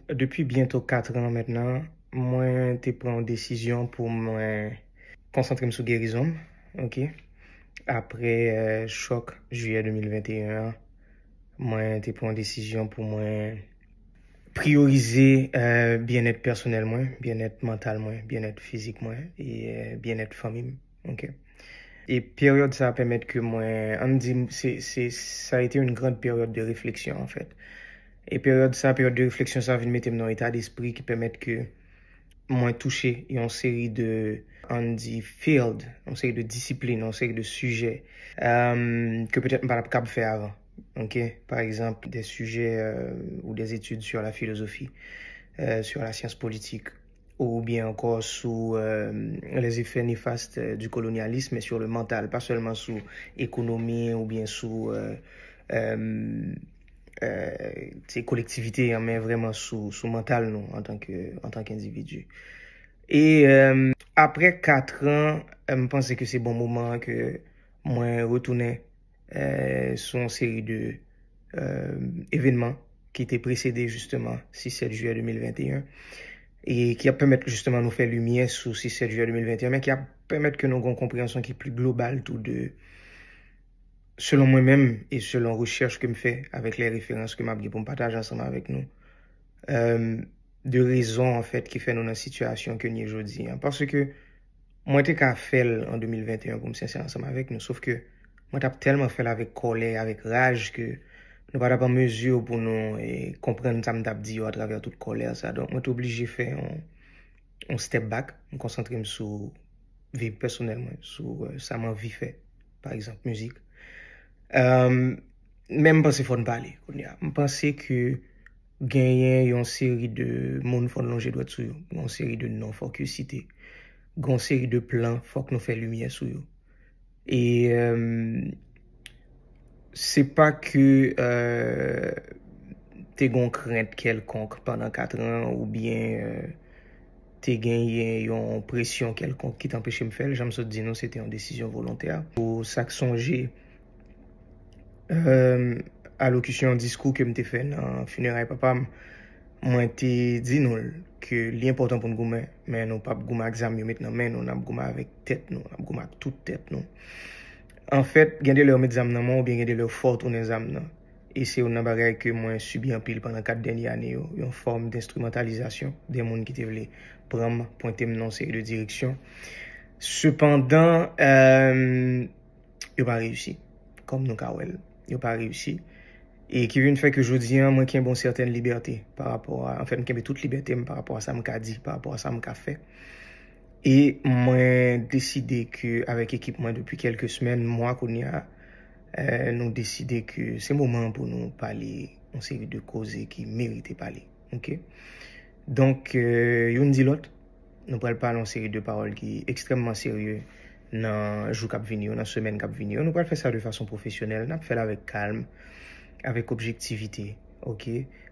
Depuis bientôt 4 ans maintenant, moi, te prends une décision pour me concentrer sur guérison, ok? Après choc juillet 2021, moi, te prends une décision pour moi prioriser bien-être personnel moi, bien-être mental moi, bien-être physique moi et bien-être famille, ok? Et période ça permet que moi, on dit, ça a été une grande période de réflexion en fait. Et période de réflexion, ça vient mettre dans un état d'esprit qui permet que moi toucher une série de on dit field, une série de disciplines, une série de sujets que peut-être pas capable faire avant. OK? Par exemple, des sujets ou des études sur la philosophie, sur la science politique ou bien encore sur les effets néfastes du colonialisme et sur le mental, pas seulement sur l'économie ou bien sur collectivité, mais vraiment sous mental nous en tant qu'individu. Et après 4 ans, je pense que c'est bon moment que moi retourner sur une série de événements qui étaient précédés justement 6-7 juillet 2021 et qui a permettre justement nous faire lumière sur 6-7 juillet 2021, mais qui a permettre que nous ayons une compréhension qui est plus globale tout de selon moi-même et selon recherche que je fais avec les références que je pour me partager ensemble avec nous, de raisons en fait qui fait nous dans la situation que nous aujourd'hui. Parce que moi, j'ai fait en 2021 pour me sincère ensemble avec nous, sauf que moi, j'ai tellement fait avec colère, avec rage que nous pas en mesure pour nous comprendre ça me dit à travers toute colère ça. Donc, moi, suis obligé de faire un step back, me concentrer sur vie personnelle, sur ça m'a vie fait, par exemple, musique. Même pas si faut parler. Je pense que gagner une série de monde faut longer droit sur eux, une série de non faut que citer, une série de plans faut que nous fait lumière sur eux. Et c'est pas que t'es gon crainte quelconque pendant 4 ans ou bien t'es gagné une pression quelconque qui t'empêche de me faire. J'aime ça dire non, c'était une décision volontaire. Pour ça que songer allocution, un discours que m'te fait dans funérailles papa, moi t'ai dit non que l'important pour nous mais nous pas goumer examen maintenant, mais nous n'a goumer avec tête nous, n'a goumer avec toute tête nous. En fait, gardez leur mettre examen ou bien gardez leur fort tourner examen. Et c'est une bagaille que moi subi en pile pendant 4 dernières années, une forme d'instrumentalisation des gens qui te voulaient prendre pointer dans une série de direction. Cependant, il n'a pas réussi comme nous Kawel. Il n'a pas réussi. Et qui vient fait que je dis, moi, qui ai une certaine liberté par rapport à, en fait, qui ai toute liberté par rapport à ça, m'a dit, par rapport à ça, m'a fait. Et moi, décidé que, avec l'équipe, moi, depuis quelques semaines, moi, qu'on y a, nous décidé que c'est le moment pour nous parler en série de causes qui méritent parler. OK? Donc, yon dit l'autre, nous pourrons parler en série de paroles qui est extrêmement sérieux dans le jour qui vient, dans la semaine qui vient. Nous pourrons faire ça de façon professionnelle, nous faire avec calme, avec objectivité, ok?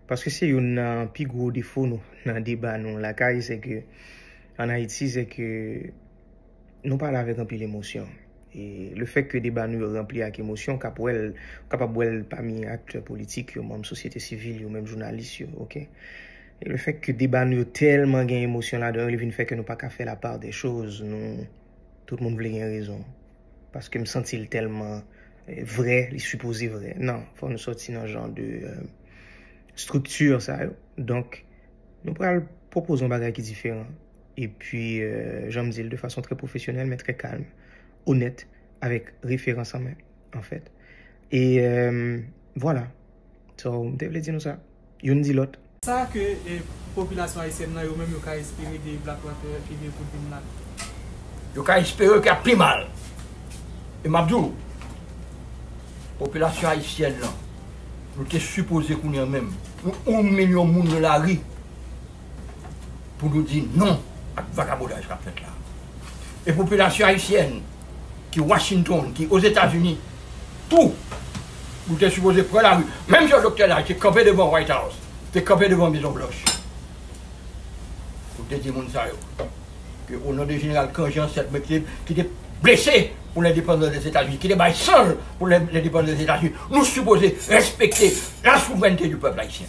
Parce que c'est un plus gros défaut nous, dans le débat, nous, la caille, c'est que, en Haïti, c'est que nous parlons avec un peu d'émotion. Et le fait que le débat nous rempli avec émotion, capable parmi acteurs politiques, même société civile, même journalistes, ok? Et le fait que le débat nous tellement gain émotion là-dedans, il fait que nous pas qu'à faire la part des choses, nous, tout le monde voulait gagner raison. Parce que me sentir tellement vrai, les supposés vrai. Non, faut nous sortir dans un genre de structure ça. Donc, nous pourrons proposer un bagage qui est différent. Et puis, j'aime dire de façon très professionnelle, mais très calme, honnête, avec référence en main, en fait. Et voilà. So, je voulais dire nous ça. Yon dit l'autre. Ça que la population haïtienne, yo même yo ka espérer des Blackwater qui viennent pour venir là. Yo ka espérer qu'il y a plus mal. Et Mabdou, population haïtienne là, nous sommes supposés qu'on y a même 1 million de monde dans la rue pour nous dire non à vagabondage qu'a fait là. Et population haïtienne qui Washington, qui aux États-Unis, tout, nous sommes supposés prendre la rue. Même si le docteur là qui est campé devant White House, qui est campé devant Maison Blanche. Pour te dire ça que au nom du général Kangin, cette métier qui était blessé pour l'indépendance des États-Unis, qui est seul pour l'indépendance des États-Unis, nous supposons respecter la souveraineté du peuple haïtien.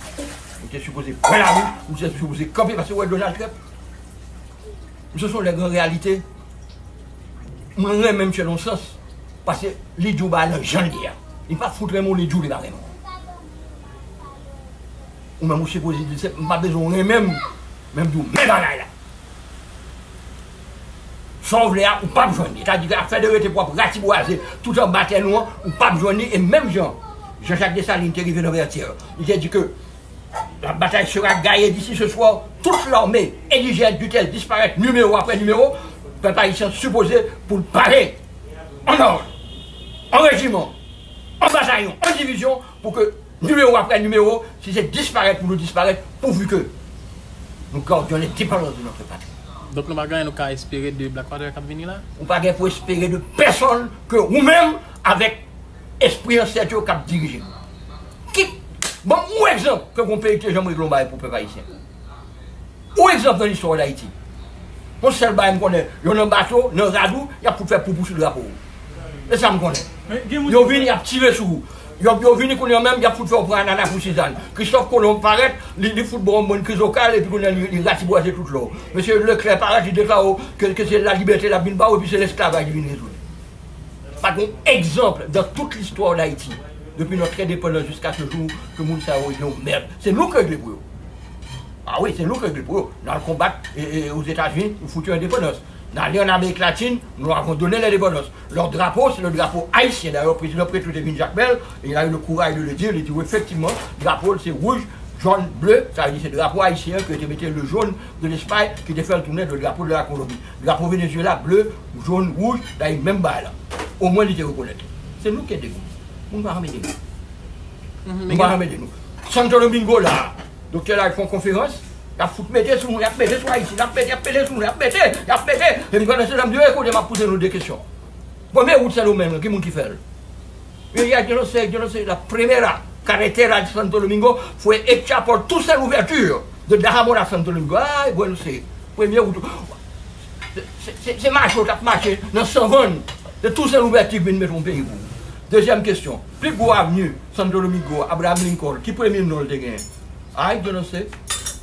Vous êtes supposé prendre la rue, vous êtes supposé camper parce que vous êtes Donald Trump. Ce sont les grandes réalités. Moi, même chez l'on sens. Parce que les jours, le gens hier. Il ne pas foutre mon les jours, les barres. Ou même, je suppose, il n'a pas besoin même d'où, même dans là. Sauve les ou pas besoin. C'est-à-dire qu'à faire de rester propre, ratiboiser, tout en bataille noire, ou pas besoin. Et même Jean-Jacques Dessalines est arrivé dans Vertière. Il a dit que la bataille sera gagnée d'ici ce soir. Toute l'armée indigène du-t-elle disparaître numéro après numéro. Le peuple haïtien supposé pour parler en ordre, en régiment, en bataillon, en division, pour que numéro après numéro, si c'est disparaître pour nous disparaître, pourvu que nous gardions les dépendances de notre patrie. Donc nous ne pas espérer de Blackwater qui venir là? On ne peut pas espérer de personne que vous-même, avec esprit en certain qui dirige. Bon, ou exemple que mon pays était Jean-Marie Lombard pour le peuple haïtien. Ou exemple dans l'histoire d'Haïti. Mon seul bail me connaît, il y a un bateau, il y a un radou, il y a pour faire poupou sur le drapeau. Et ça me connaît. Il y a venu, il y a tiré sur vous. Il y a venu qu'on y a même, il y a pour faire prendre un ananas pour Suzanne. Christophe Colomb paraît, les football bonne crise locale et puis qu'on a les ratiboisés tout l'eau. Monsieur Leclerc paraît, il déclare que c'est la liberté, la binba, et puis c'est l'esclavage qui vient résoudre. Par contre, exemple dans toute l'histoire d'Haïti, depuis notre indépendance jusqu'à ce jour, que nous savons, merde. C'est nous qui réglons pour eux. Ah oui, c'est nous qui réglons pour eux. Dans le combat aux États-Unis, nous foutons l'indépendance. Dans l'année en Amérique latine, nous avons donné l'indépendance. Leur drapeau, c'est le drapeau haïtien. D'ailleurs, le président Prétout Devine Jacques Bel, il a eu le courage de le dire. Il dit oui, effectivement, le drapeau, c'est rouge, jaune, bleu. Ça veut dire c'est le drapeau haïtien qui a été mis le jaune de l'Espagne, qui était fait tourner le drapeau de la Colombie. Le drapeau Venezuela, bleu, jaune, rouge, là, il même bail là. Au moins, il était reconnu. C'est nous qui sommes. On va ramener nous. On va ramener nous. Santo Domingo là, donc là, ils font conférence. Il a foutu mettre sur nous, il a pété sur Haïti, il a pété sur nous, il a pété. Et nous connaissons l'homme de l'école, il m'a posé nous des questions. Premier route, c'est nous-mêmes, qui est-ce qui fait? Il y a, je ne sais, la première carretera de Santo Domingo, il faut échapper pour toute cette ouverture de Dajabon à Santo Domingo. Ah, bon, c'est premier route. C'est marché, on a marché dans 120 de toutes ces ouvertures qui viennent mettre mon pays. Deuxième question. Plus beau avenue, Santo Domingo, Abraham Lincoln, qui premier nom le gagné? Ah, je ne sais.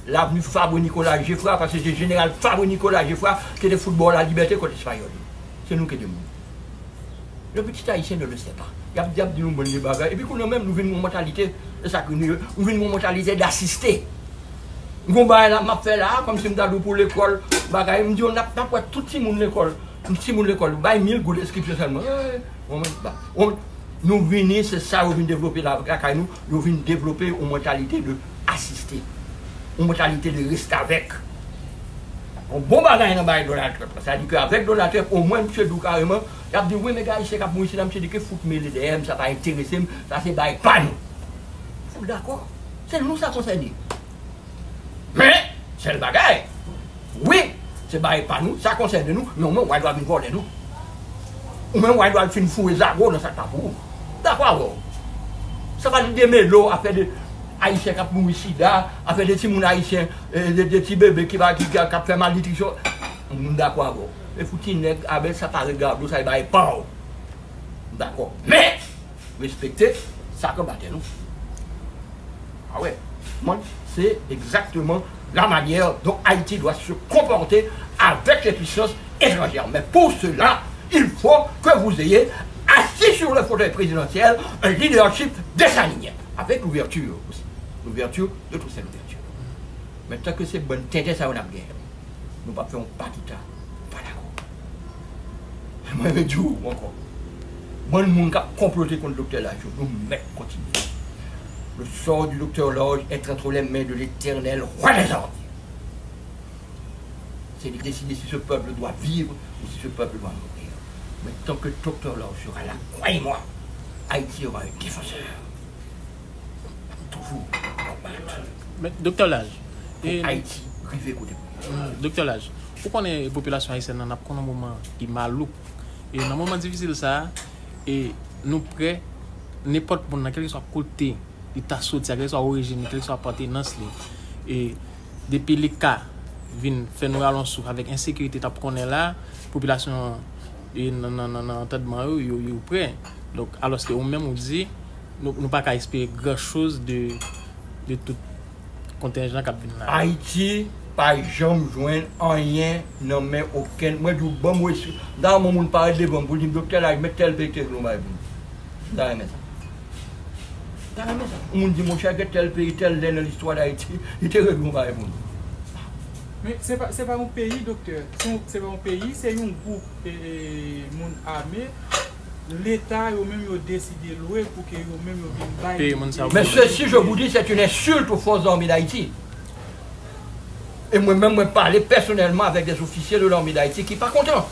L'avenue Fabre Nicolas Geffroy, parce que c'est le général Fabre Nicolas Geffroy qui est le football à la liberté contre l'espagnol. C'est nous qui sommes. Le petit haïtien ne le sait pas. Il y a dit nous bonnes bagages. Et puis nous même nous venons une mentalité, c'est ça que nous venons une mentalité d'assister. Nous avons fait là, comme si nous avons pour l'école, bagages, nous disons, on n'a pas tout le monde l'école. Tout le monde l'école, bah 1000 gouttes d'inscription seulement. Nous venons, c'est ça, nous venons développer la nous venons développer une mentalité de assister. Une mentalité de rester avec. Un bon bagage dans le Donald Trump. Ça dit qu'avec Donald Trump, au moins, M. Dou carrément, il a dit oui, mais gars, il sait qu'à moi ici, M. dit que foot mes LDM, ça va intéresser, ça c'est pas nous. D'accord? C'est nous ça concerne. Mais, c'est le bagage. Oui, c'est pas nous, ça concerne nous, mais au moins, on doit venir voir nous. Ou même, on doit finir fouer Zago dans sa tapou. D'accord? Ça va nous démêler l'eau à faire des Haïtiens qui ont ici, à faire des petits haïtiens, des petits bébés qui ont fait malnutrition. D'accord. Les foutins nègres, avec ça, par regard, ça va être pas. D'accord. Mais, respectez, ça combattre nous. Ah ouais. C'est exactement la manière dont Haïti doit se comporter avec les puissances étrangères. Mais pour cela, il faut que vous ayez assis sur le fauteuil présidentiel un leadership dessalinier, avec l'ouverture aussi. L'ouverture de toutes ces ouvertures. Mais tant que c'est bonne tête, ça on a guerre. Nous ne faisons pas tout ça. Pas d'accord. Moi, je dis encore. Moi, le monde qui a comploté contre le docteur Lage, nous mettons continuer. Le sort du docteur Lage est entre les mains de l'éternel roi des ordres. C'est de décider si ce peuple doit vivre ou si ce peuple doit mourir. Mais tant que le docteur Lage sera là, croyez-moi, Haïti aura un défenseur. Toujours combattre. Mais docteur Lage. Haïti, rivé côté. Docteur Lage, pourquoi la population haïtienne n'a pas un moment qui est maloup? Et dans un moment difficile, ça, et nous prêts, n'importe où, quel que soit côté, il t'a sauté, quel que soit origine, quel que soit appartenance, et depuis les cas, viennent faire nous allons avec insécurité, t'as qu'on est là, population, et non, entendement, ils sont prêts. Donc, alors que nous-mêmes, on dit, nous pas qu'à espérer grand chose de tout contingent qui vient là. Haïti, pas jamais joindre rien, non mais aucun. Moi, je dis, bon, moi, dans mon monde, parle devant, pour dire, docteur, là, je mets tel pays, tel pays. T'as aimé ça? T'as aimé ça? On dit, mon cher, que tel pays, tel dans l'histoire d'Haïti, il était réglé, on va répondre. Mais c'est pas un pays, docteur. C'est pas un pays, c'est un groupe monde armé. L'État eux-mêmes ont décidé de louer pour que eux-mêmes viennent. Mais ceci, je vous dis, c'est une insulte aux forces armées d'Haïti. Et moi-même, je parlais personnellement avec des officiers de l'armée d'Haïti qui ne sont pas contents.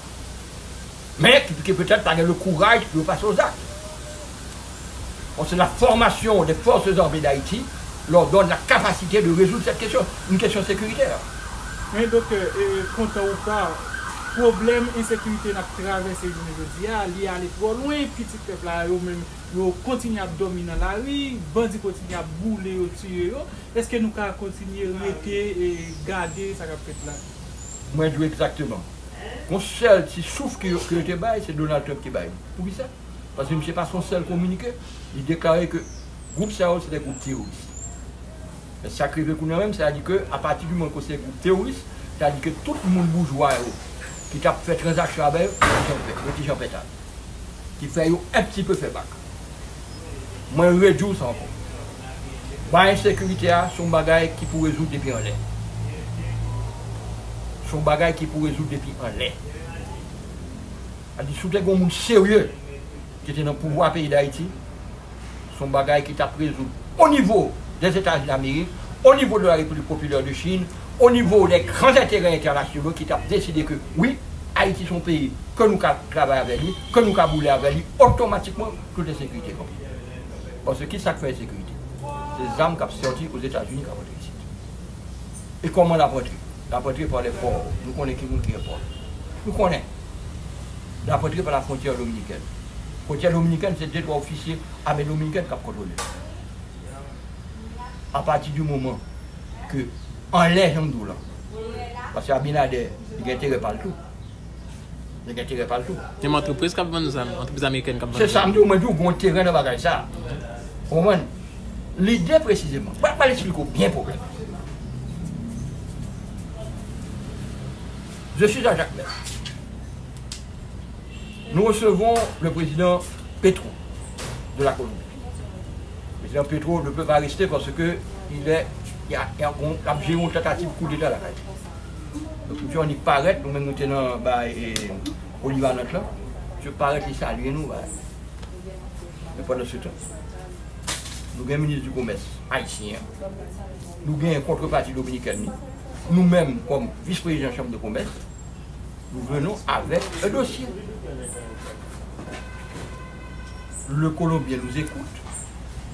Mais qui peut-être pas le courage de passer aux actes. Parce que la formation des forces armées d'Haïti leur donne la capacité de résoudre cette question, une question sécuritaire. Mais donc, content ou pas, problème insécurité n'a traversé aujourd'hui, il aller trop loin, petit peuple là, ils continuent à dominer la rue, bandits continuent à bouler, tuer. Est-ce que nous pouvons continuer à rester et garder ça qu'a fait là? Moi, je dis exactement. Mon seul, si souffle que était bail, c'est Donald Trump qui baille. Pourquoi ça? Parce que je ne sais pas son seul communiqué. Il déclarait que le groupe Sahel, c'est des groupes terroristes. Mais ça crée pour nous-mêmes, c'est-à-dire qu'à partir du moment que c'est un groupe terroriste, c'est-à-dire que tout le monde bourgeois qui t'a fait transaction avec eux, le petit Jean Pétal, qui fait un petit peu fait bac. Moi, je réduis ça encore. L'insécurité, c'est un bagage qui peut résoudre depuis en l'air. C'est un bagage qui peut résoudre depuis en l'air. C'est-à-dire que si vous avez un monde sérieux qui était dans le pouvoir pays d'Haïti, c'est un bagage qui t'a résoudre au niveau des États-Unis d'Amérique, au niveau de la République populaire de Chine, au niveau des grands intérêts internationaux qui ont décidé que oui, Haïti est un pays que nous travaillons avec lui, que nous boulons avec lui, automatiquement, toute la sécurité. Parce que qui ça fait la sécurité? C'est les armes qui sont sorties aux États-Unis qui ont rentré ici. Et comment la rentrée? La rentrée par les ports. Nous connaissons qui est port. Nous connaissons. La rentrée par la frontière dominicaine. La frontière dominicaine, c'est 2-3 officiers armés dominicains qui ont contrôlé. À partir du moment que en l'air, là, parce qu'Abinader, il a intérêt par le tout. Il a intérêt par le tout. C'est une entreprise qui a besoin de entreprise américaine qui a besoin de ça. C'est ça, je me dis, on a un terrain de bagage ça. L'idée précisément, je ne vais pas l'expliquer bien problème. Je suis à Jacques Mel. Nous recevons le président Petro de la Colombie. Le président Petro ne peut pas rester parce que il y a une tentative de coup d'État là. Donc, on y paraît, nous-mêmes nous tenons au Liban là. Je paraît les saluer nous. Mais pendant ce temps, nous avons un ministre du Commerce haïtien, nous avons un contrepartie dominicaine, nous-mêmes comme vice-président de la Chambre de commerce, nous venons avec un dossier. Le Colombien nous écoute,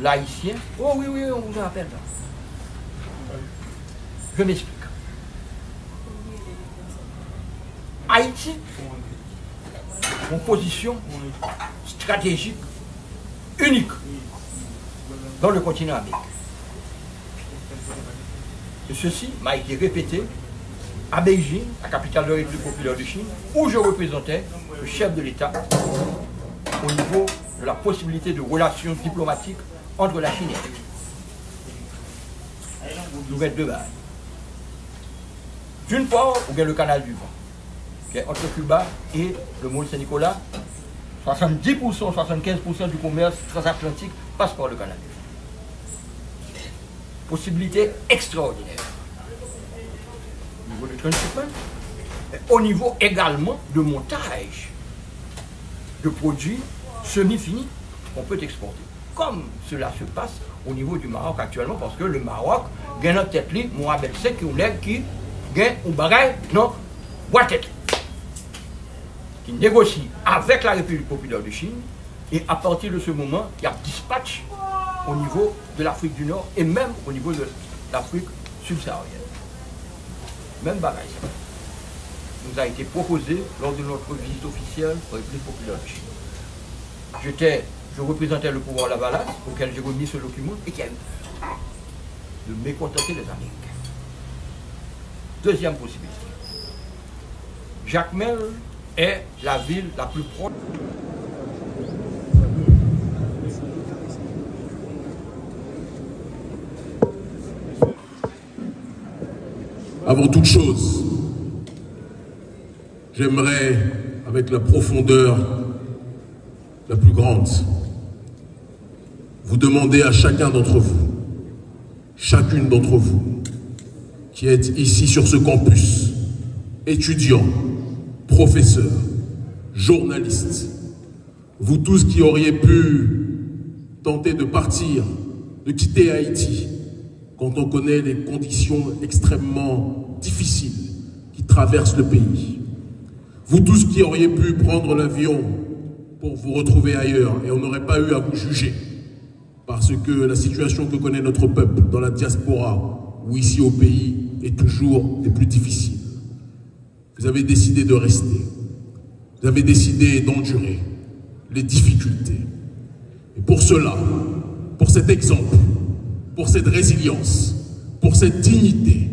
l'Haïtien, oh oui, on vous appelle là. Je m'explique. Haïti, en position stratégique unique dans le continent américain. Et ceci m'a été répété à Beijing, la capitale de la République populaire de Chine, où je représentais le chef de l'État au niveau de la possibilité de relations diplomatiques entre la Chine et l'État. Nouvelle de base. D'une part, on a le canal du vent, qui est entre Cuba et le Môle Saint-Nicolas. 70%, 75% du commerce transatlantique passe par le canal du vent. Possibilité extraordinaire. Au niveau de transshipment, au niveau également de montage de produits semi-finis qu'on peut exporter. Comme cela se passe au niveau du Maroc actuellement, parce que le Maroc gagne en tête li Mohamed VI qui gagne un bagage non boîte qui négocie avec la République populaire de Chine, et à partir de ce moment, il y a dispatch au niveau de l'Afrique du Nord et même au niveau de l'Afrique subsaharienne. Même bagage. Nous a été proposé lors de notre visite officielle aux République populaire de Chine. Je représentais le pouvoir Lavalas, auquel j'ai remis ce document, et qui a eu de mécontenter les Américains. Deuxième possibilité. Jacmel est la ville la plus proche. Avant toute chose, j'aimerais, avec la profondeur la plus grande, vous demander à chacun d'entre vous, chacune d'entre vous, qui êtes ici sur ce campus, étudiants, professeurs, journalistes, vous tous qui auriez pu tenter de partir, de quitter Haïti, quand on connaît les conditions extrêmement difficiles qui traversent le pays. Vous tous qui auriez pu prendre l'avion pour vous retrouver ailleurs, et on n'aurait pas eu à vous juger, parce que la situation que connaît notre peuple dans la diaspora ou ici au pays est toujours des plus difficiles. Vous avez décidé de rester. Vous avez décidé d'endurer les difficultés. Et pour cela, pour cet exemple, pour cette résilience, pour cette dignité,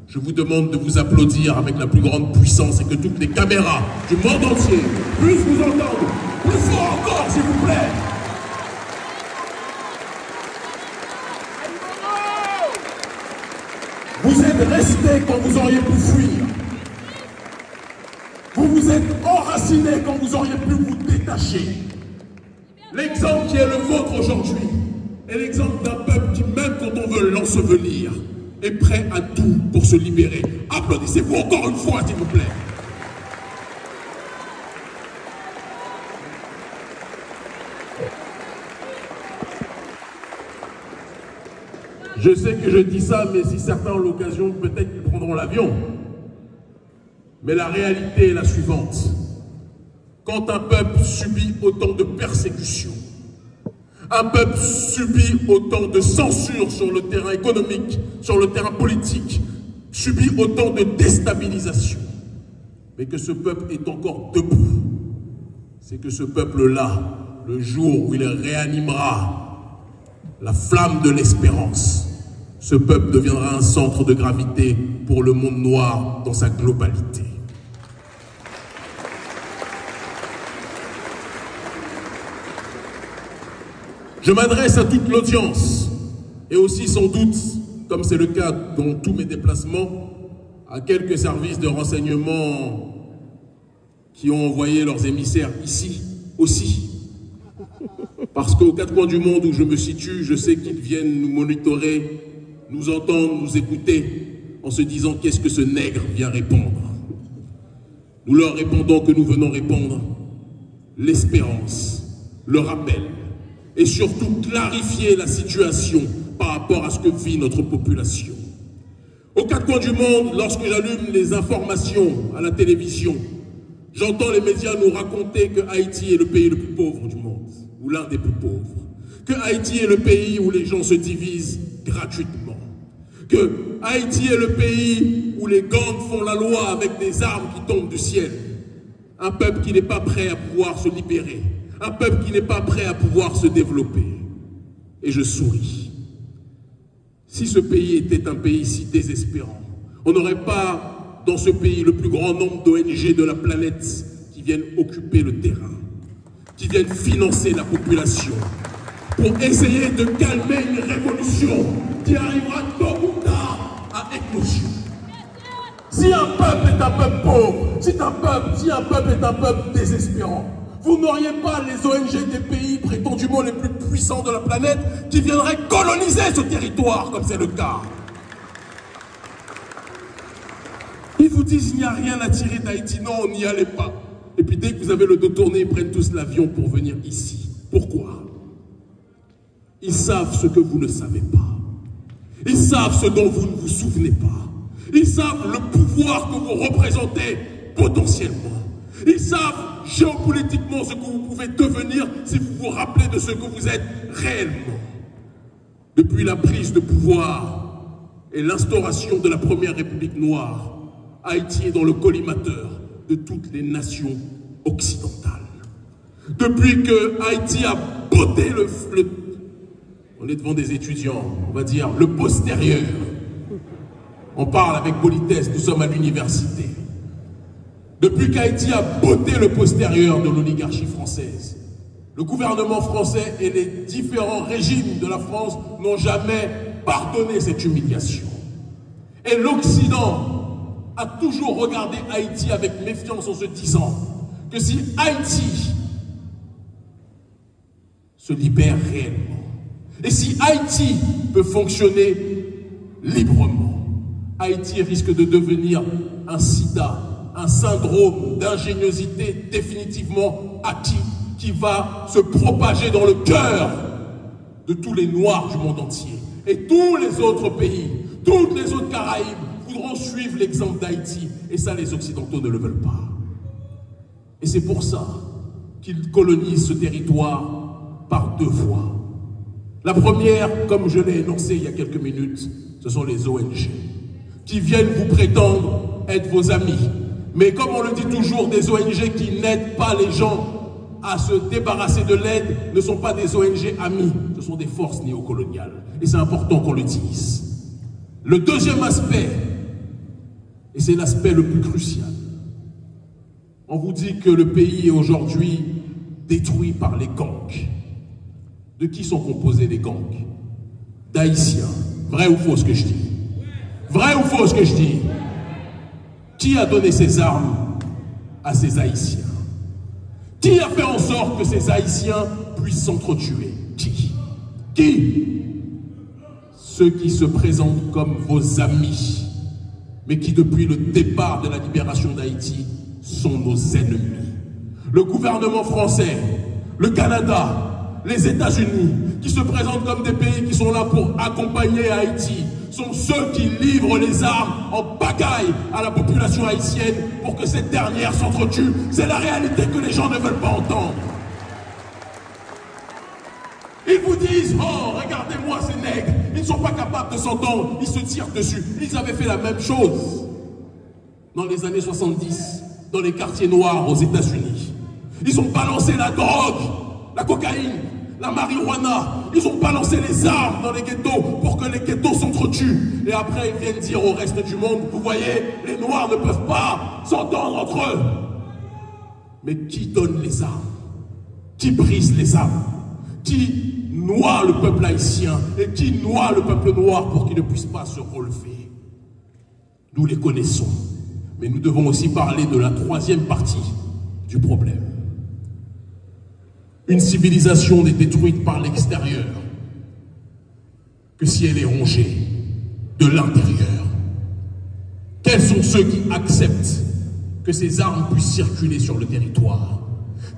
je vous demande de vous applaudir avec la plus grande puissance et que toutes les caméras du monde entier puissent vous entendre. Plus fort encore, s'il vous plaît. Vous êtes restés quand vous auriez pu fuir. Vous vous êtes enracinés quand vous auriez pu vous détacher. L'exemple qui est le vôtre aujourd'hui est l'exemple d'un peuple qui, même quand on veut l'ensevelir, est prêt à tout pour se libérer. Applaudissez-vous encore une fois, s'il vous plaît. Je sais que je dis ça, mais si certains ont l'occasion, peut-être qu'ils prendront l'avion. Mais la réalité est la suivante. Quand un peuple subit autant de persécutions, un peuple subit autant de censure sur le terrain économique, sur le terrain politique, subit autant de déstabilisation, mais que ce peuple est encore debout, c'est que ce peuple-là, le jour où il réanimera la flamme de l'espérance, ce peuple deviendra un centre de gravité pour le monde noir dans sa globalité. Je m'adresse à toute l'audience et aussi sans doute, comme c'est le cas dans tous mes déplacements, à quelques services de renseignement qui ont envoyé leurs émissaires ici aussi. Parce qu'aux quatre coins du monde où je me situe, je sais qu'ils viennent nous monitorer, nous entendre, nous écouter, en se disant qu'est-ce que ce nègre vient répondre. Nous leur répondons que nous venons répondre l'espérance, le rappel, et surtout clarifier la situation par rapport à ce que vit notre population. Aux quatre coins du monde, lorsque j'allume les informations à la télévision, j'entends les médias nous raconter que Haïti est le pays le plus pauvre du monde, ou l'un des plus pauvres, que Haïti est le pays où les gens se divisent gratuitement, que Haïti est le pays où les gangs font la loi avec des armes qui tombent du ciel, un peuple qui n'est pas prêt à pouvoir se libérer, un peuple qui n'est pas prêt à pouvoir se développer. Et je souris. Si ce pays était un pays si désespérant, on n'aurait pas dans ce pays le plus grand nombre d'ONG de la planète qui viennent occuper le terrain, qui viennent financer la population, pour essayer de calmer une révolution qui arrivera tôt ou tard à éclosion. Si un peuple est un peuple pauvre, si un peuple est un peuple désespérant, vous n'auriez pas les ONG des pays prétendument les plus puissants de la planète qui viendraient coloniser ce territoire, comme c'est le cas. Ils vous disent qu'il n'y a rien à tirer d'Haïti. Non, on n'y allait pas. Et puis dès que vous avez le dos tourné, ils prennent tous l'avion pour venir ici. Pourquoi? Ils savent ce que vous ne savez pas. Ils savent ce dont vous ne vous souvenez pas. Ils savent le pouvoir que vous représentez potentiellement. Ils savent géopolitiquement ce que vous pouvez devenir si vous vous rappelez de ce que vous êtes réellement. Depuis la prise de pouvoir et l'instauration de la première République noire, Haïti est dans le collimateur de toutes les nations occidentales. Depuis que Haïti a botté on est devant des étudiants, on va dire le postérieur. On parle avec politesse, nous sommes à l'université. Depuis qu'Haïti a botté le postérieur de l'oligarchie française, le gouvernement français et les différents régimes de la France n'ont jamais pardonné cette humiliation. Et l'Occident a toujours regardé Haïti avec méfiance en se disant que si Haïti se libère réellement, et si Haïti peut fonctionner librement, Haïti risque de devenir un sida, un syndrome d'ingéniosité définitivement acquis qui va se propager dans le cœur de tous les Noirs du monde entier. Et tous les autres pays, toutes les autres Caraïbes voudront suivre l'exemple d'Haïti. Et ça, les Occidentaux ne le veulent pas. Et c'est pour ça qu'ils colonisent ce territoire par deux voies. La première, comme je l'ai énoncé il y a quelques minutes, ce sont les ONG qui viennent vous prétendre être vos amis. Mais comme on le dit toujours, des ONG qui n'aident pas les gens à se débarrasser de l'aide ne sont pas des ONG amis, ce sont des forces néocoloniales. Et c'est important qu'on le dise. Le deuxième aspect, et c'est l'aspect le plus crucial, on vous dit que le pays est aujourd'hui détruit par les gangs. De qui sont composés les gangs? D'Haïtiens. Vrai ou faux ce que je dis? Vrai ou faux ce que je dis? Qui a donné ces armes à ces Haïtiens? Qui a fait en sorte que ces Haïtiens puissent s'entretuer? Qui? Ceux qui se présentent comme vos amis, mais qui depuis le départ de la libération d'Haïti sont nos ennemis. Le gouvernement français, le Canada, les États-Unis, qui se présentent comme des pays qui sont là pour accompagner Haïti, sont ceux qui livrent les armes en pagaille à la population haïtienne pour que cette dernière s'entretue. C'est la réalité que les gens ne veulent pas entendre. Ils vous disent, oh, regardez-moi ces nègres, ils ne sont pas capables de s'entendre, ils se tirent dessus. Ils avaient fait la même chose dans les années 70, dans les quartiers noirs aux États-Unis. Ils ont balancé la drogue, la cocaïne, la marijuana, ils ont balancé les armes dans les ghettos pour que les ghettos s'entretuent. Et après, ils viennent dire au reste du monde, vous voyez, les Noirs ne peuvent pas s'entendre entre eux. Mais qui donne les armes? Qui brise les armes? Qui noie le peuple haïtien et qui noie le peuple noir pour qu'il ne puisse pas se relever? Nous les connaissons. Mais nous devons aussi parler de la troisième partie du problème. Une civilisation n'est détruite par l'extérieur que si elle est rongée de l'intérieur. Quels sont ceux qui acceptent que ces armes puissent circuler sur le territoire?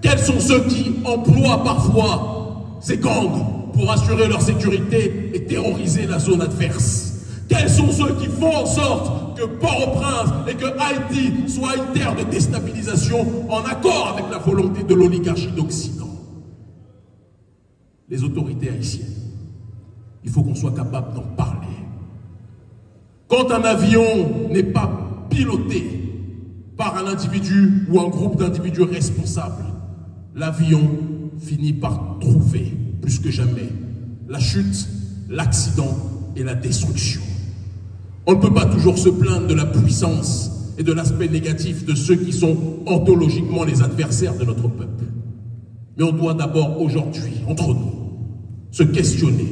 Quels sont ceux qui emploient parfois ces gangs pour assurer leur sécurité et terroriser la zone adverse? Quels sont ceux qui font en sorte que Port-au-Prince et que Haïti soient une terre de déstabilisation en accord avec la volonté de l'oligarchie d'Occident? Les autorités haïtiennes. Il faut qu'on soit capable d'en parler. Quand un avion n'est pas piloté par un individu ou un groupe d'individus responsables, l'avion finit par trouver, plus que jamais, la chute, l'accident et la destruction. On ne peut pas toujours se plaindre de la puissance et de l'aspect négatif de ceux qui sont ontologiquement les adversaires de notre peuple. Mais on doit d'abord aujourd'hui, entre nous, se questionner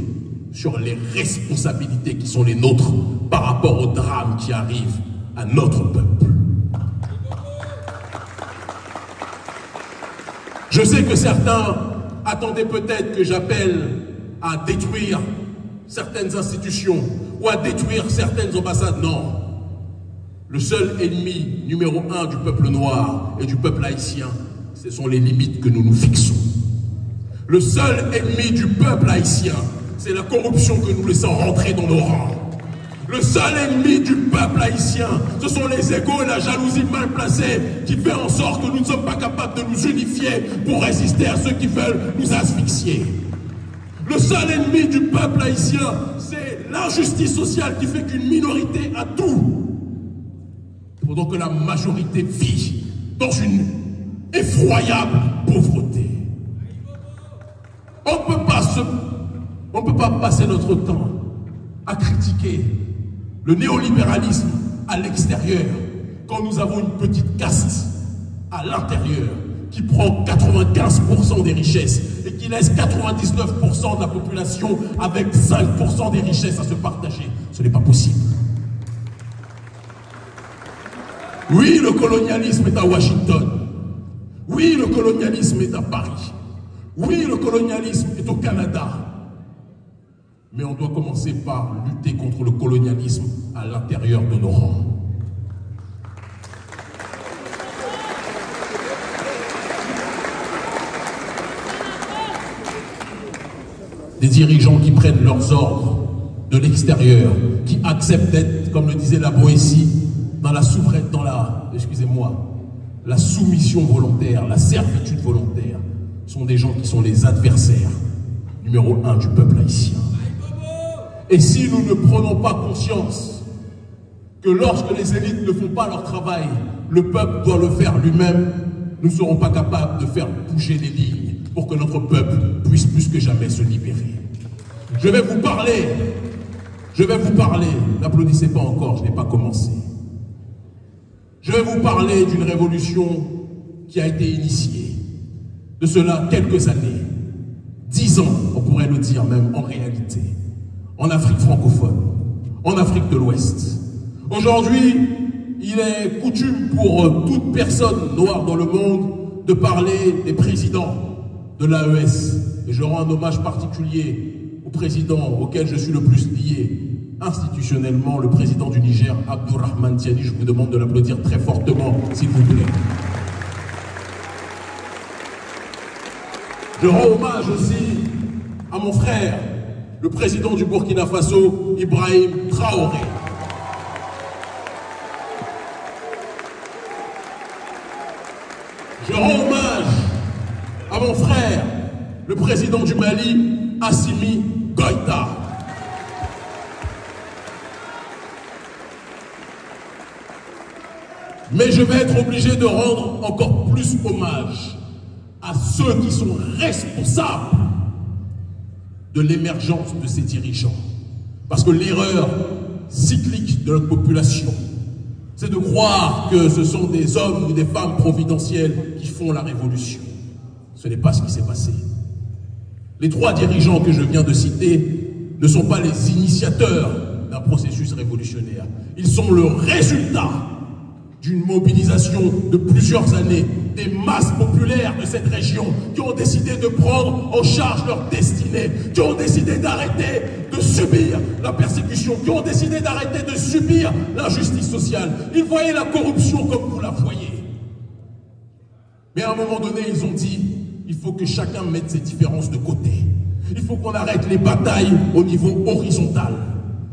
sur les responsabilités qui sont les nôtres par rapport au drame qui arrive à notre peuple. Je sais que certains attendaient peut-être que j'appelle à détruire certaines institutions ou à détruire certaines ambassades. Non. Le seul ennemi numéro 1 du peuple noir et du peuple haïtien, ce sont les limites que nous nous fixons. Le seul ennemi du peuple haïtien, c'est la corruption que nous laissons rentrer dans nos rangs. Le seul ennemi du peuple haïtien, ce sont les égos et la jalousie mal placée qui fait en sorte que nous ne sommes pas capables de nous unifier pour résister à ceux qui veulent nous asphyxier. Le seul ennemi du peuple haïtien, c'est l'injustice sociale qui fait qu'une minorité a tout, pendant que la majorité vit dans une effroyable pauvreté. On ne peut pas passer notre temps à critiquer le néolibéralisme à l'extérieur quand nous avons une petite caste à l'intérieur qui prend 95% des richesses et qui laisse 99% de la population avec 5% des richesses à se partager. Ce n'est pas possible. Oui, le colonialisme est à Washington. Oui, le colonialisme est à Paris. Oui, le colonialisme est au Canada. Mais on doit commencer par lutter contre le colonialisme à l'intérieur de nos rangs. Des dirigeants qui prennent leurs ordres de l'extérieur, qui acceptent d'être, comme le disait la Boétie, dans la souveraineté, la soumission volontaire, la servitude volontaire, sont des gens qui sont les adversaires numéro 1 du peuple haïtien. Et si nous ne prenons pas conscience que lorsque les élites ne font pas leur travail, le peuple doit le faire lui-même, nous ne serons pas capables de faire bouger les lignes pour que notre peuple puisse plus que jamais se libérer. Je vais vous parler, n'applaudissez pas encore, je n'ai pas commencé. Je vais vous parler d'une révolution qui a été initiée, de cela quelques années, 10 ans, on pourrait le dire même en réalité, en Afrique francophone, en Afrique de l'Ouest. Aujourd'hui, il est coutume pour toute personne noire dans le monde de parler des présidents de l'AES. Et je rends un hommage particulier au président auquel je suis le plus lié institutionnellement, le président du Niger, Abdourahmane Tiani. Je vous demande de l'applaudir très fortement, s'il vous plaît. Je rends hommage aussi à mon frère, le président du Burkina Faso, Ibrahim Traoré. Je rends hommage à mon frère, le président du Mali, Assimi Goïta. Mais je vais être obligé de rendre encore plus hommage à ceux qui sont responsables de l'émergence de ces dirigeants. Parce que l'erreur cyclique de notre population, c'est de croire que ce sont des hommes ou des femmes providentielles qui font la révolution. Ce n'est pas ce qui s'est passé. Les 3 dirigeants que je viens de citer ne sont pas les initiateurs d'un processus révolutionnaire. Ils sont le résultat d'une mobilisation de plusieurs années, des masses populaires de cette région qui ont décidé de prendre en charge leur destinée, qui ont décidé d'arrêter de subir la persécution, qui ont décidé d'arrêter de subir l'injustice sociale. Ils voyaient la corruption comme vous la voyez. Mais à un moment donné, ils ont dit, il faut que chacun mette ses différences de côté. Il faut qu'on arrête les batailles au niveau horizontal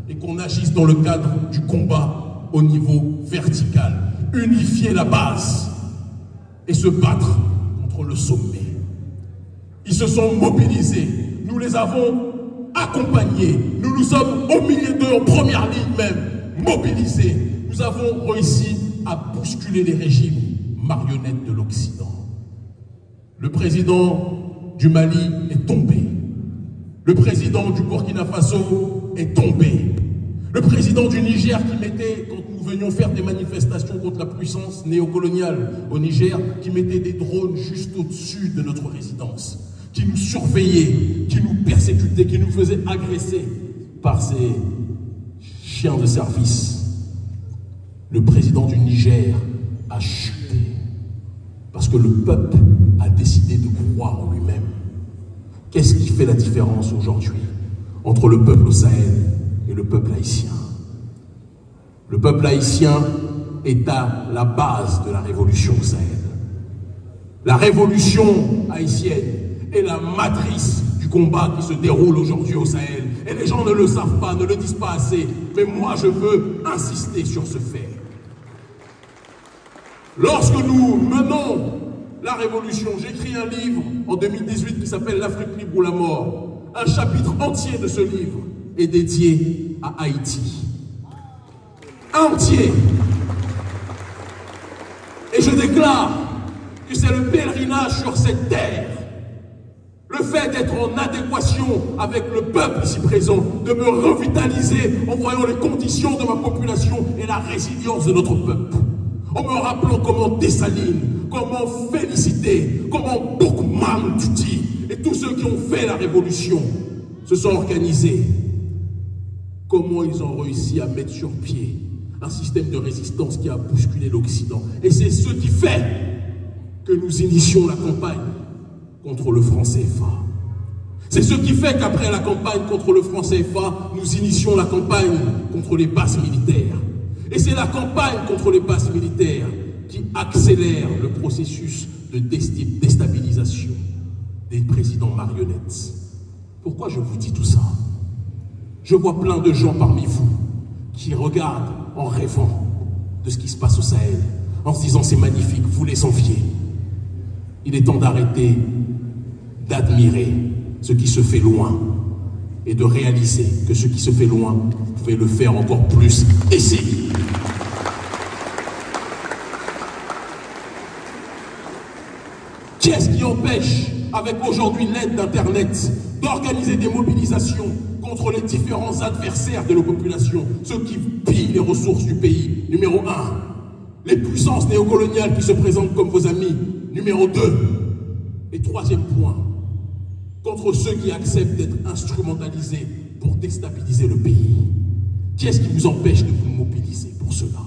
et qu'on agisse dans le cadre du combat au niveau vertical. Unifier la base et se battre contre le sommet. Ils se sont mobilisés, nous les avons accompagnés, nous nous sommes au milieu d'eux, en première ligne même, mobilisés. Nous avons réussi à bousculer les régimes marionnettes de l'Occident. Le président du Mali est tombé. Le président du Burkina Faso est tombé. Le président du Niger qui mettait, quand nous venions faire des manifestations contre la puissance néocoloniale au Niger, qui mettait des drones juste au-dessus de notre résidence, qui nous surveillait, qui nous persécutait, qui nous faisait agresser par ces chiens de service. Le président du Niger a chuté parce que le peuple a décidé de croire en lui-même. Qu'est-ce qui fait la différence aujourd'hui entre le peuple au Sahel et le peuple haïtien? Le peuple haïtien est à la base de la révolution au Sahel. La révolution haïtienne est la matrice du combat qui se déroule aujourd'hui au Sahel. Et les gens ne le savent pas, ne le disent pas assez. Mais moi, je veux insister sur ce fait. Lorsque nous menons la révolution, j'écris un livre en 2018 qui s'appelle L'Afrique libre ou la mort. Un chapitre entier de ce livre est dédié à Haïti. Entier. Et je déclare que c'est le pèlerinage sur cette terre, le fait d'être en adéquation avec le peuple ici présent, de me revitaliser en voyant les conditions de ma population et la résilience de notre peuple, en me rappelant comment Dessalines, comment Félicité, comment Boukman Tuti et tous ceux qui ont fait la révolution se sont organisés, comment ils ont réussi à mettre sur pied un système de résistance qui a bousculé l'Occident. Et c'est ce qui fait que nous initions la campagne contre le franc CFA. C'est ce qui fait qu'après la campagne contre le franc CFA, nous initions la campagne contre les bases militaires. Et c'est la campagne contre les bases militaires qui accélère le processus de déstabilisation des présidents marionnettes. Pourquoi je vous dis tout ça? Je vois plein de gens parmi vous qui regardent en rêvant de ce qui se passe au Sahel, en se disant c'est magnifique, vous les enviez. Il est temps d'arrêter d'admirer ce qui se fait loin et de réaliser que ce qui se fait loin, vous pouvez le faire encore plus ici. Qui est-ce qui empêche, avec aujourd'hui l'aide d'Internet, d'organiser des mobilisations contre les différents adversaires de la population, ceux qui pillent les ressources du pays? Numéro 1, les puissances néocoloniales qui se présentent comme vos amis. Numéro 2, et troisième point, contre ceux qui acceptent d'être instrumentalisés pour déstabiliser le pays. Qui est-ce qui vous empêche de vous mobiliser pour cela?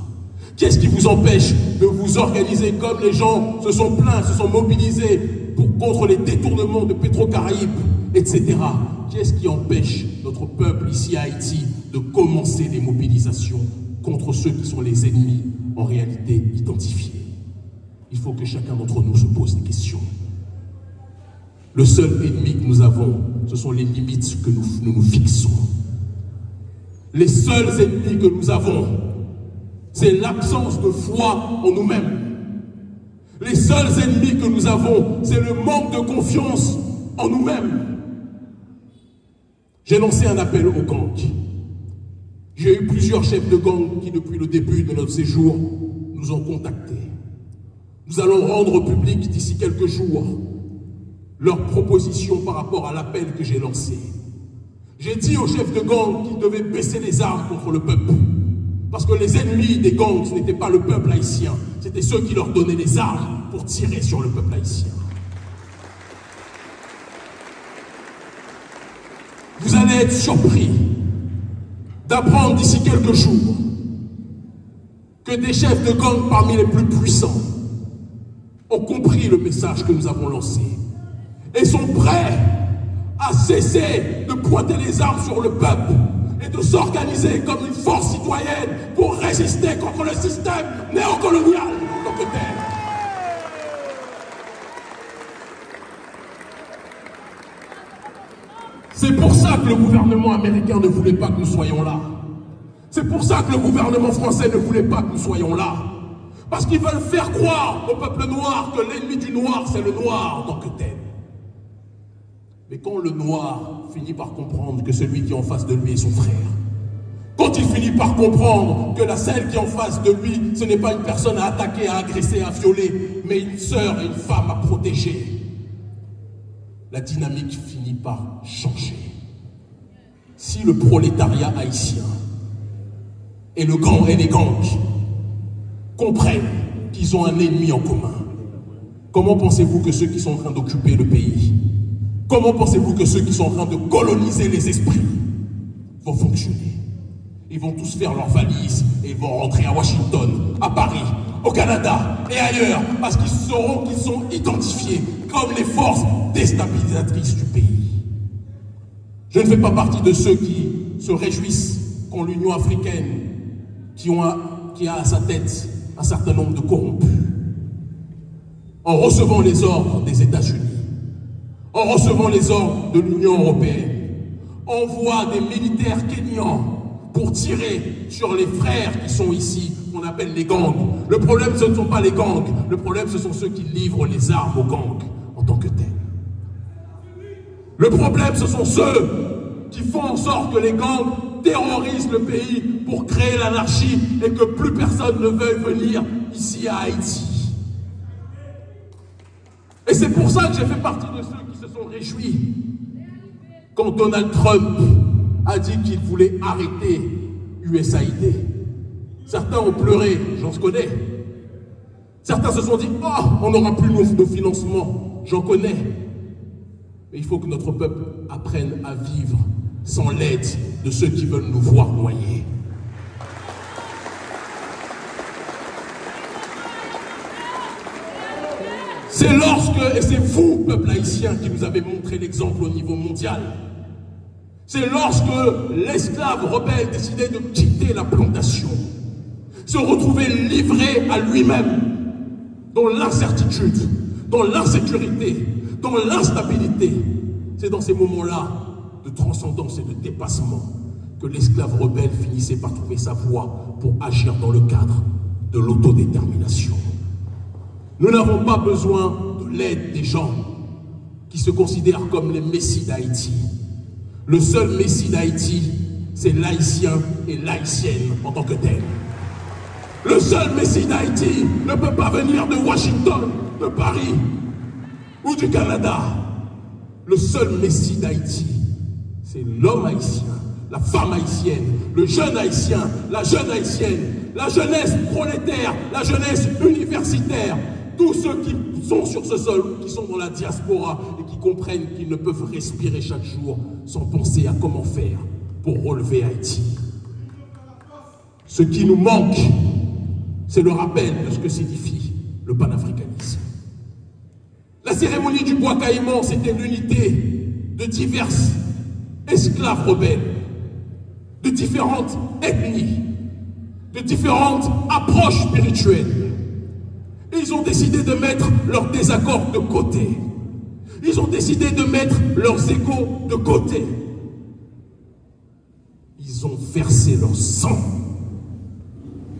Qui est-ce qui vous empêche de vous organiser comme les gens se sont plaints, se sont mobilisés contre les détournements de Pétro-Caraïbes, etc. Qui est-ce qui empêche notre peuple ici à Haïti de commencer des mobilisations contre ceux qui sont les ennemis en réalité identifiés? Il faut que chacun d'entre nous se pose des questions. Le seul ennemi que nous avons, ce sont les limites que nous fixons. Les seuls ennemis que nous avons, c'est l'absence de foi en nous-mêmes. Les seuls ennemis que nous avons, c'est le manque de confiance en nous-mêmes. J'ai lancé un appel aux gangs. J'ai eu plusieurs chefs de gang qui, depuis le début de notre séjour, nous ont contactés. Nous allons rendre public d'ici quelques jours leurs propositions par rapport à l'appel que j'ai lancé. J'ai dit aux chefs de gang qu'ils devaient baisser les armes contre le peuple. Parce que les ennemis des gangs, ce n'était pas le peuple haïtien, c'était ceux qui leur donnaient les armes pour tirer sur le peuple haïtien. Vous allez être surpris d'apprendre d'ici quelques jours que des chefs de gang parmi les plus puissants ont compris le message que nous avons lancé et sont prêts à cesser de pointer les armes sur le peuple et de s'organiser comme une force citoyenne pour résister contre le système néocolonial en tant que tel. C'est pour ça que le gouvernement américain ne voulait pas que nous soyons là. C'est pour ça que le gouvernement français ne voulait pas que nous soyons là. Parce qu'ils veulent faire croire au peuple noir que l'ennemi du noir, c'est le noir en tant que tel. Mais quand le noir finit par comprendre que celui qui est en face de lui est son frère, quand il finit par comprendre que celle qui est en face de lui, ce n'est pas une personne à attaquer, à agresser, à violer, mais une sœur et une femme à protéger, la dynamique finit par changer. Si le prolétariat haïtien et les gangs comprennent qu'ils ont un ennemi en commun, comment pensez-vous que ceux qui sont en train d'occuper le pays, comment pensez-vous que ceux qui sont en train de coloniser les esprits vont fonctionner? Ils vont tous faire leurs valises et ils vont rentrer à Washington, à Paris, au Canada et ailleurs, parce qu'ils sauront qu'ils sont identifiés comme les forces déstabilisatrices du pays. Je ne fais pas partie de ceux qui se réjouissent quand l'Union africaine, qui a à sa tête un certain nombre de corrompus, en recevant les ordres des États-Unis, en recevant les ordres de l'Union européenne, envoie des militaires kenyans pour tirer sur les frères qui sont ici, qu'on appelle les gangs. Le problème, ce ne sont pas les gangs. Le problème, ce sont ceux qui livrent les armes aux gangs en tant que tels. Le problème, ce sont ceux qui font en sorte que les gangs terrorisent le pays pour créer l'anarchie et que plus personne ne veuille venir ici à Haïti. Et c'est pour ça que j'ai fait partie de ceux qui se sont réjouis quand Donald Trump a dit qu'il voulait arrêter USAID. Certains ont pleuré, j'en connais. Certains se sont dit, oh, on n'aura plus de financement, j'en connais. Mais il faut que notre peuple apprenne à vivre sans l'aide de ceux qui veulent nous voir noyer. C'est lorsque, et c'est vous, peuple haïtien, qui nous avez montré l'exemple au niveau mondial. C'est lorsque l'esclave rebelle décidait de quitter la plantation, se retrouver livré à lui-même, dans l'incertitude, dans l'insécurité, dans l'instabilité. C'est dans ces moments-là de transcendance et de dépassement que l'esclave rebelle finissait par trouver sa voie pour agir dans le cadre de l'autodétermination. Nous n'avons pas besoin de l'aide des gens qui se considèrent comme les messies d'Haïti. Le seul messie d'Haïti, c'est l'haïtien et l'haïtienne en tant que tel. Le seul messie d'Haïti ne peut pas venir de Washington, de Paris ou du Canada. Le seul messie d'Haïti, c'est l'homme haïtien, la femme haïtienne, le jeune haïtien, la jeune haïtienne, la jeunesse prolétaire, la jeunesse universitaire, tous ceux qui sont sur ce sol, qui sont dans la diaspora et qui comprennent qu'ils ne peuvent respirer chaque jour sans penser à comment faire pour relever Haïti. Ce qui nous manque, c'est le rappel de ce que signifie le panafricanisme. La cérémonie du bois caïman, c'était l'unité de diverses esclaves rebelles, de différentes ethnies, de différentes approches spirituelles. Et ils ont décidé de mettre leurs désaccords de côté. Ils ont décidé de mettre leurs égos de côté. Ils ont versé leur sang.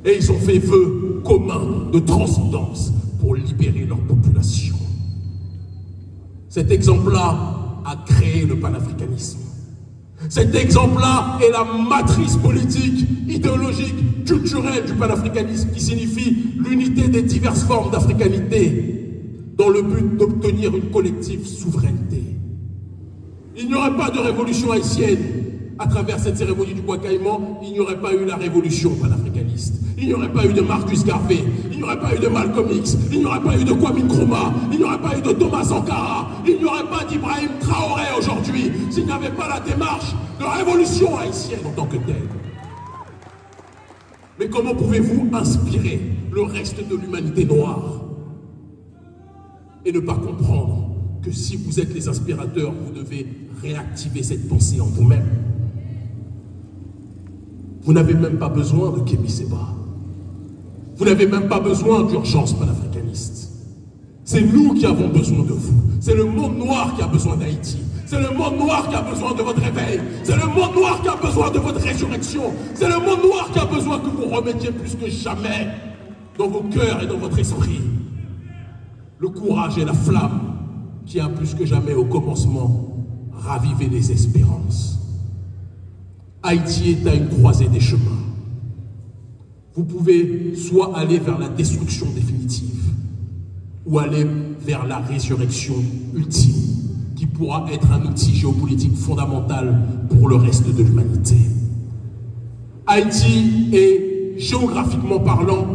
Et ils ont fait vœu commun de transcendance pour libérer leur population. Cet exemple-là a créé le panafricanisme. Cet exemple-là est la matrice politique, idéologique, culturelle du panafricanisme qui signifie l'unité des diverses formes d'africanité dans le but d'obtenir une collective souveraineté. Il n'y aurait pas de révolution haïtienne à travers cette cérémonie du bois caïman, il n'y aurait pas eu la révolution panafricaniste. Il n'y aurait pas eu de Marcus Garvey, il n'y aurait pas eu de Malcolm X, il n'y aurait pas eu de Kwame Nkrumah, il n'y aurait pas eu de Thomas Sankara, il n'y aurait pas d'Ibrahim Traoré aujourd'hui s'il n'y avait pas la démarche de révolution haïtienne en tant que telle. Mais comment pouvez-vous inspirer le reste de l'humanité noire et ne pas comprendre que si vous êtes les inspirateurs, vous devez réactiver cette pensée en vous-même? Vous n'avez même pas besoin de Kémy Séba. Vous n'avez même pas besoin d'urgence panafricaniste. C'est nous qui avons besoin de vous. C'est le monde noir qui a besoin d'Haïti. C'est le monde noir qui a besoin de votre réveil. C'est le monde noir qui a besoin de votre résurrection. C'est le monde noir qui a besoin que vous remettiez plus que jamais dans vos cœurs et dans votre esprit le courage et la flamme qui a plus que jamais au commencement ravivé les espérances. Haïti est à une croisée des chemins. Vous pouvez soit aller vers la destruction définitive ou aller vers la résurrection ultime qui pourra être un outil géopolitique fondamental pour le reste de l'humanité. Haïti est, géographiquement parlant,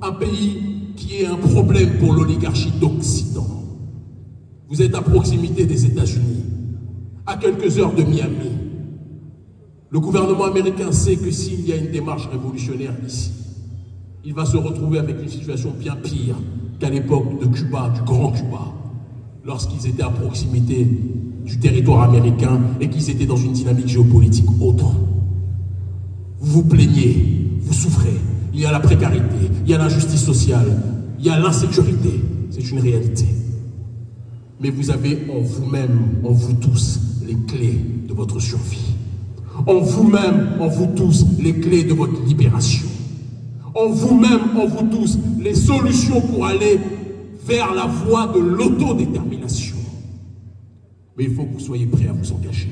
un pays qui est un problème pour l'oligarchie d'Occident. Vous êtes à proximité des États-Unis, à quelques heures de Miami. Le gouvernement américain sait que s'il y a une démarche révolutionnaire ici, il va se retrouver avec une situation bien pire qu'à l'époque de Cuba, du Grand Cuba, lorsqu'ils étaient à proximité du territoire américain et qu'ils étaient dans une dynamique géopolitique autre. Vous vous plaignez, vous souffrez, il y a la précarité, il y a l'injustice sociale, il y a l'insécurité, c'est une réalité. Mais vous avez en vous-même, en vous tous, les clés de votre survie. En vous-même, en vous tous, les clés de votre libération. En vous-même, en vous tous, les solutions pour aller vers la voie de l'autodétermination. Mais il faut que vous soyez prêts à vous engager.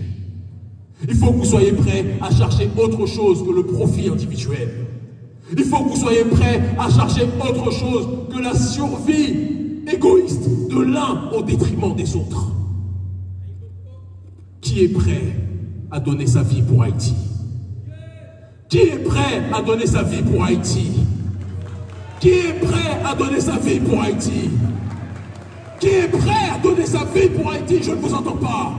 Il faut que vous soyez prêts à chercher autre chose que le profit individuel. Il faut que vous soyez prêts à chercher autre chose que la survie égoïste de l'un au détriment des autres. Qui est prêt à donner sa vie pour Haïti? Qui est prêt à donner sa vie pour Haïti? Qui est prêt à donner sa vie pour Haïti? Qui est prêt à donner sa vie pour Haïti? Je ne vous entends pas.